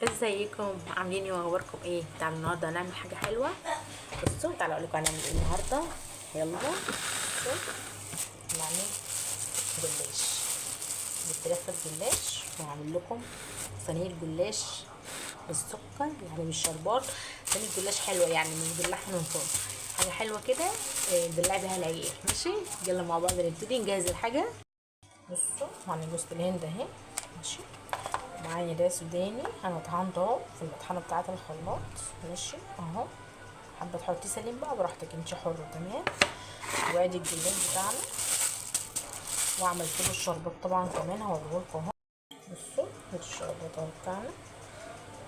ازيكم عاملين ايه واخباركم ايه؟ تعالوا النهارده هنعمل حاجه حلوه. بصوا تعالوا اقول لكم هنعمل ايه النهارده. يلا بصوا هنعمل جلاش بالفراخ الجلاش، وهعمل لكم صينيه جلاش بالسكر، يعني مش شربات. صينيه جلاش حلوه يعني مش باللحمه من فوق، حاجه حلوه كده. ندلع بيها العيال. ماشي يلا مع بعض نبتدي نجهز الحاجه. بصوا هعمل جوز الهند اهي. ماشي، معايا ده سوداني انا طحنته اهو في المطحنه بتاعه الخلاط. ماشي اهو، حابه تحطيه سليم بقى براحتك انت حره. تمام، وادي الجلاش بتاعنا، وعملت له الشربات طبعا كمان هوريهولكم اهو. بصوا الشربات اهو بتاعنا.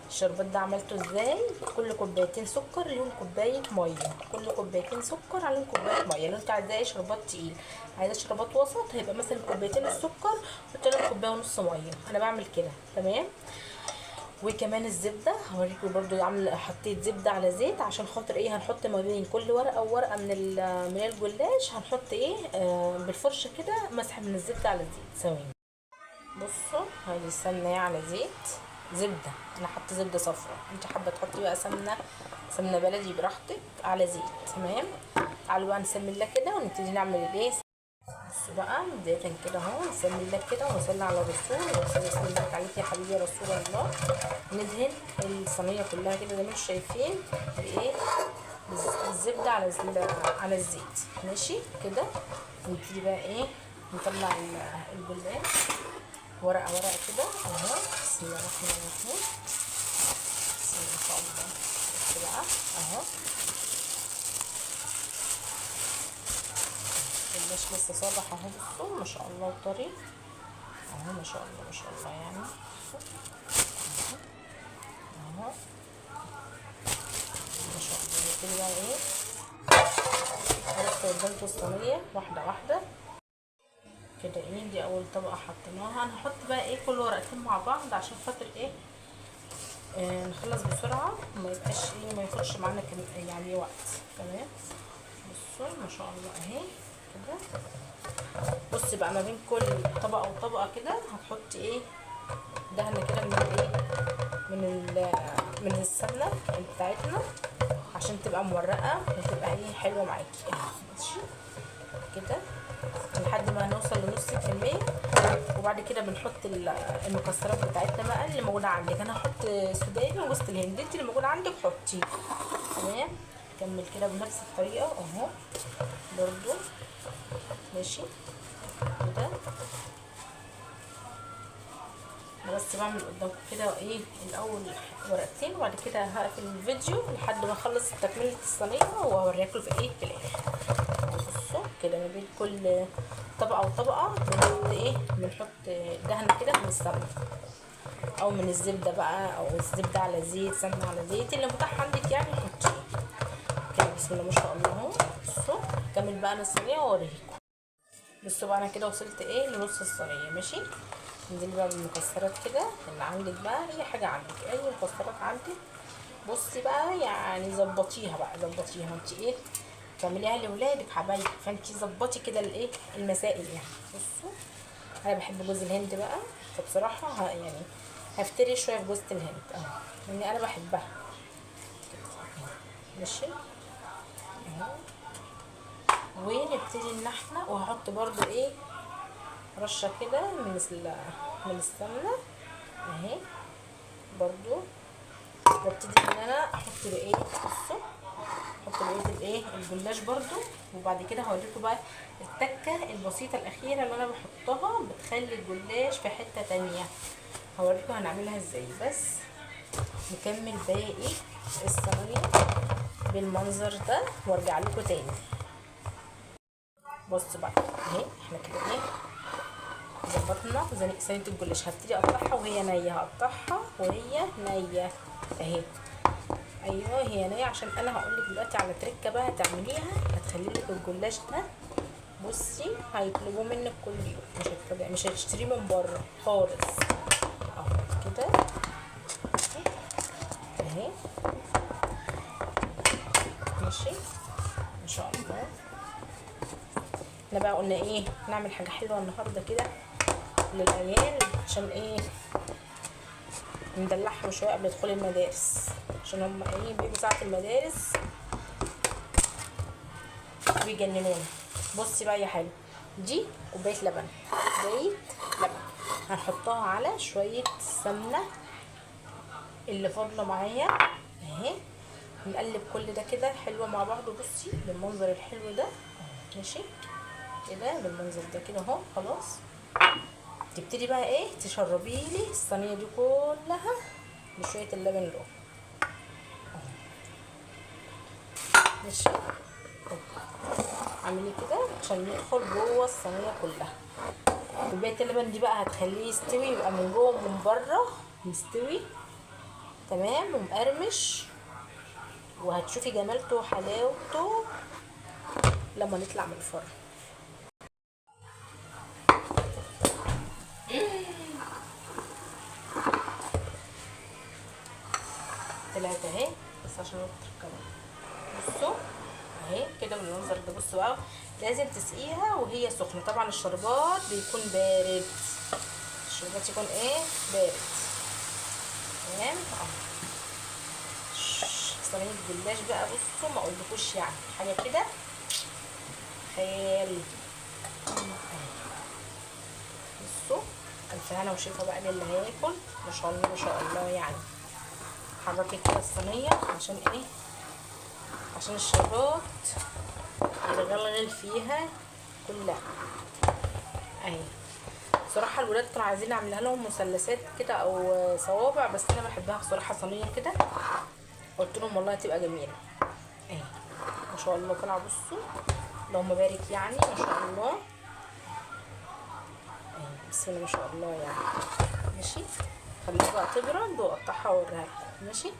الشربات ده عملته ازاي؟ كل كوبايتين سكر ليهم كوبايه ميه، كل كوبايتين سكر عليهم كوبايه ميه. لو انت عايزاه شربات تقيل، عايزاه شربات وسط، هيبقى مثلا كوبايتين السكر حط لهم كوبايه ونص ميه. انا بعمل كده. تمام، وكمان الزبده هوريكم برضو. حطيت زبده على زيت عشان خاطر ايه؟ هنحط ما بين كل ورقه وورقه من الجلاش هنحط ايه؟ بالفرشه كده مسح من الزبده على الزيت. ثواني. بصوا هذه السمنه على زيت، زبده. انا حطيت زبده صفراء، انت حابه تحطي بقى سمنه بلدي براحتك على زيت. تمام، تعالوا بقى نسمي الله كده ونبتدي نعمل الايه. بصوا بقى بدايه كده اهو، نسمي الله كده ونصلي على الرسول. وصلي الله عليك يا حبيبي يا رسول الله. ندهن الصينيه كلها كده زي ما انتم شايفين بايه؟ بالزبده على الزيت. ماشي كده، نبتدي بقى ايه؟ نطلع الجلاش ورقه ورقه كده اهو. بسم الله الرحمن الرحيم. بسم الله ما شاء الله. بصوا بقى اهو، الجلاش لسه صابح اهو. بصوا ما شاء الله وطري اهو، ما شاء الله ما شاء الله يعني. بصوا اهو ما شاء الله. نبتدي بقى ايه؟ هرص قدامكم الصينيه واحده واحده كده. ايه دي اول طبقه حطيناها. انا هحط بقى ايه كل ورقتين مع بعض عشان خاطر ايه؟ نخلص بسرعه وما يبقاش ايه، ما ياخدش معانا يعني وقت. تمام، بصوا ما شاء الله اهي كده. بصي بقى ما بين كل طبقه وطبقه كده هتحطي ايه؟ دهنه كده من الايه؟ من السمنه بتاعتنا عشان تبقى مورقه وتبقى ايه حلوه معاكي. ماشي كده لحد ما نوصل لنص الكميه. وبعد كده بنحط المكسرات بتاعتنا بقى اللي موجوده عندك. انا هحط سوداني ووسط الهند، انت اللي موجوده عندك حطيه. تمام، نكمل كده بنفس الطريقه اهو برضو. ماشي كده. انا بس بعمل قدامكم كده ايه الاول ورقتين، وبعد كده هقفل الفيديو لحد ما اخلص تكمله الصينيه واوريكم في ايه في الاخر. بصوا كده ما بين كل طبقه وطبقه بنحط ايه؟ بنحط دهنه كده من السمنه او من الزبده بقى، او الزبده على زيت، سمنه على زيت، اللي متاح عندك يعني حطيه كده. بسم الله ما شاء الله اهو. بصوا كمل بقى انا الصينيه واوريكم. بصوا بقى انا كده وصلت ايه؟ لنص الصينيه. ماشي، انزلي بقى بالمكسرات كده اللي عندك بقى، اي حاجه عندك، اي مكسرات عندك. بصي بقى يعني ظبطيها بقى، ظبطيها انت ايه؟ تعمليها لاولادك حبايبك، فانت ظبطي كده الايه المسائل يعني. بصوا انا بحب جوز الهند بقى، فبصراحه يعني هفتري شويه في جوز الهند اهو، لان انا بحبها. ماشي اهو، ونبتدي ان احنا، وهحط برضو ايه رشه كده من السمنه اهي برضو. وابتدي ان انا احط بقيه، بصوا احط بقيه الايه الجلاش برضو. وبعد كده هوريكم بقى التكه البسيطه الاخيره اللي انا بحطها بتخلي الجلاش في حته تانية. هوريكم هنعملها ازاي. بس نكمل باقي الصينيه بالمنظر ده وارجع لكم تاني. بص بقى اهي احنا كده ايه ظبطنا صينيه الجلاش. هبتدي اقطعها وهي نيه، هقطعها وهي نيه اهي. ايوه هي نيه، عشان انا هقول لك دلوقتي على تركه بقى تعمليها هتخلي لك الجلاش ده. بصي هيطلبوه منك كل يوم، مش هتشتريه من بره خالص. اهو كده اهي. ماشي ما شاء الله. احنا بقى قلنا ايه؟ نعمل حاجه حلوه النهارده كده للعيال، عشان ايه؟ ندلعهم شويه قبل دخول المدارس، عشان هم ايه بيجوا ساعه المدارس بيجننونا. بصي بقى يا حلو، دي كوبايه لبن، كوبايه لبن هنحطها على شويه سمنه اللي فاضله معايا اهي. نقلب كل ده كده حلوه مع بعض. بصي بالمنظر الحلو ده، ماشي كده بالمنظر ده كده اهو. خلاص تبتدي بقى ايه تشربي لي الصينيه دي كلها بشويه اللبن دول، ماشي. اعملي كده عشان يدخل جوه الصينيه كلها. كوبايه اللبن دي بقى هتخليه يستوي، يبقى من جوه ومن بره مستوي تمام ومقرمش، وهتشوفي جمالته وحلاوته لما نطلع من الفرن. طلعت اهي، بس عشان اكتر كمان. بصوا اهي كده بالمنظر ده. بصوا بقى لازم تسقيها وهي سخنه. طبعا الشربات بيكون بارد، الشربات يكون ايه بارد تمام. صينيه جلاش بقى، بصوا ما اقولكوش يعني حاجه كده خيال. بصوا الف هنا وشفا بقى للي هياكل. ما شاء الله ما شاء الله يعني. حركي كده الصينيه عشان ايه، عشان الشربات يتغلغل فيها كلها اهي. بصراحه الولاد كانوا عايزين اعملها لهم مثلثات كده او صوابع، بس انا بحبها بصراحه صينيه كده. قلت لهم والله هتبقى جميله اهي. ما شاء الله طالعه. بصوا اللهم بارك يعني ما شاء الله اهي. بسم الله ما شاء الله يعني. ماشي خليها بقى تبرد واقطعها واوريها لكم. ماشي